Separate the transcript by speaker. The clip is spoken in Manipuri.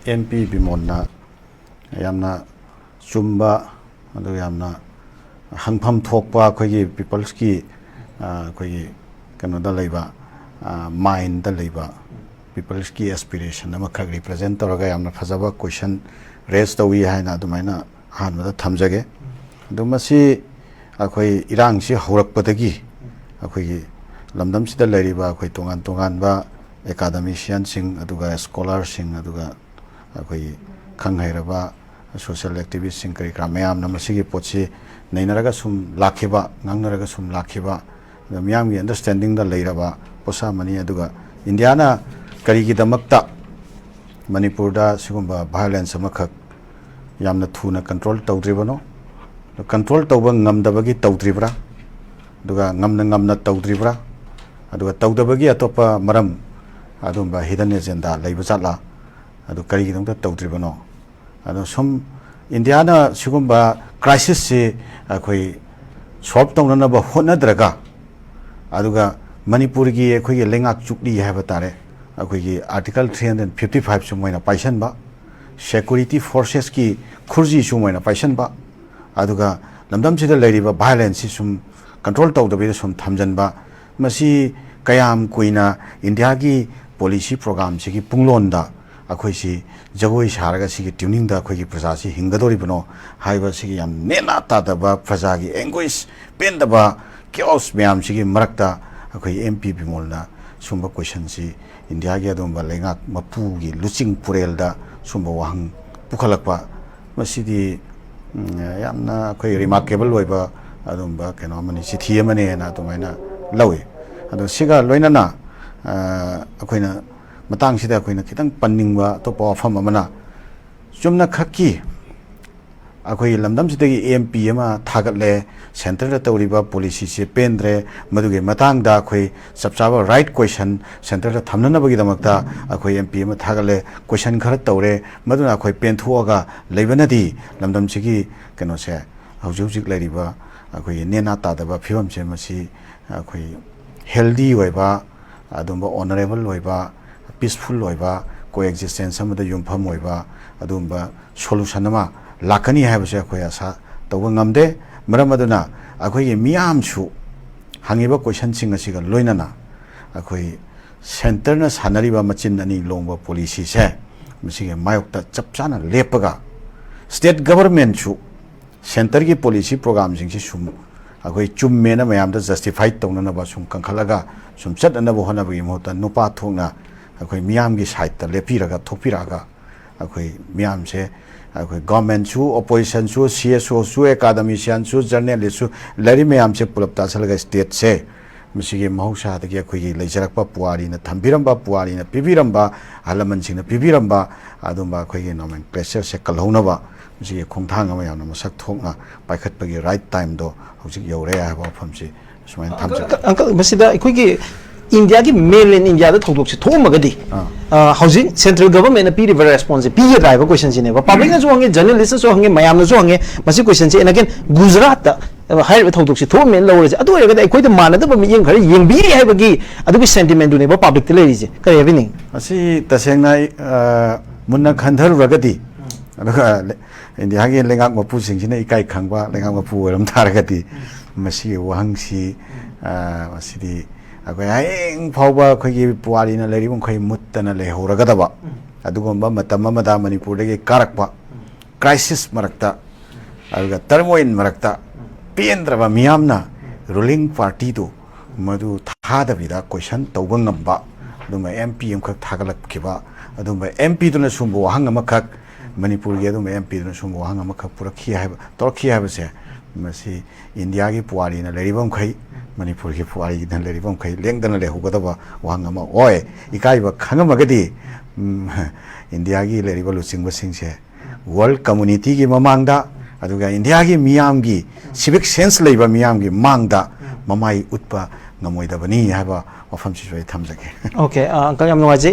Speaker 1: MP Bimona yamna chumba adu yamna hangpham thokpa khoi people's ki khoi kano da leiba mind da leiba people's ki aspiration ama khag represent toraga yamna phajaba question raise tawi haina adumaina hanbada thamjage adu masi akhoi irang si haurakpadagi akhoi lamdam sida leiriba akhoi tongan tongan ba academician sing aduga scholar sing aduga akhoi khanghairaba social activist sing kari kramayam namasigi pochi nainaraga sum lakhiba ngangnaraga sum lakhiba miyam gi understanding da leiraba posa mani aduga indiana kari gi damakta manipur da sigumba violence amakhak yamna thuna control tawdribano control tawba ngamdabagi tawdribra aduga ngamna tawdribra aduga tawdabagi atopa maram adumba hidden agenda leiba chatla adu kari gi dongta tawdribano adu sum indiana sigumba crisis se akhoi solve tawna hotnadraga aduga manipur gi akhoi gi lengak chukli haba tare akhoi gi article 355 sumoina paisan ba security forces ki khurji sumoina paisan ba aduga lamdam sida leiriba violence sum control tawdabi sum thamjan ba masi kayam kuina india gi policy program sigi punglonda akhoi si jagoi saraga sigi tuning da akhoi gi praja si hingadori bano haiba sigi yam nena ta da ba praja gi anguish penda ba chaos myam sigi marakta akhoi mp bimolna sumba question si india gi adom ba lenga mapu gi luching purel da sumba wahang pukhalakpa masidi yamna akhoi remarkable oiba adom ba keno mani si thiamane na tumaina lawi ado siga loinana akoina matang sida akoina kitang paningwa to pa fam amana chumna khakki akoi lamdam sidagi MP ama thagatle center da tawriba policy se pendre maduge matang da akhoi sabchaba right question center da thamnana bagi damakta akhoi MP ama thagatle question khara tawre maduna akhoi penthuaga leibanadi lamdam sigi keno se hawjik leiriba akhoi nena ta da ba phibam se masi akhoi healthy oiba adumba honorable oiba peaceful oiba coexistence amada yumpham oiba adumba solution ama lakani haibase akhoi asa tawba ngamde maram aduna akhoi gi miyam chu hangiba question sing asiga loinana akhoi center na sanariba machin ani longba policy se misige mayokta chapchana lepaga state government chu center gi policy program sing si sum akhoi chumme na mayam da justify tawna ba sum kankhalaga sum chat na bo hona bi mota nupa thongna akhoi miyam gi side ta lepiraga thopiraga akhoi miyam se akhoi government chu opposition chu CSO chu academician chu journalist chu lari mayam se pulap ta salaga state se misige mahausa da gi akhoi gi leijarakpa puari na thambiramba puari na pibiramba halaman sing na pibiramba adumba akhoi gi nomenclature se kalhona ba misige khongthang ama yamna masak thokna paikhat pagi right time do hojik yore ha ba famsi sumain thamja
Speaker 2: uncle masida akhoi gi India ki mainland India da thodok se thomagadi housing central government na piri response pi ga ba question ne ba public na jo hange journalist so hange mayam na jo hange masi question se again Gujarat da hair ba thodok se thom men lawre adu ga da koi da mana da ba mi yeng khari yeng bi hai ba gi adu bi sentiment du ne ba public te le je ka evening
Speaker 1: asi taseng na munna khandhar ragadi adu India gi lengak mapu sing sine ikai khangba lengak mapu ram tharagati masi wahangsi masidi akhoi haing phawba khoi puari na leri khoi muttana le horagadaba adugomba matam amada manipur de karakpa crisis marakta aduga turmoil marakta pendraba miyamna ruling party do madu thada bida question tawba ngamba aduma MP amkhak thagalak khiba aduma MP duna sumbo hang amakhak manipur ge aduma MP duna sumbo hang amakhak purakhi haiba torkhi haiba se masi India gi puari na leri khoi manipur ki puari dan leri bam khai lengdana le hugadaba wangama oi ikaiba khangamagadi India gi leri ba luchingba singse world community gi mamangda aduga India gi miyam gi civic sense leiba miyam gi mangda mamai utpa ngamoidabani haba wafam si thamjake
Speaker 2: okay uncle yam no aje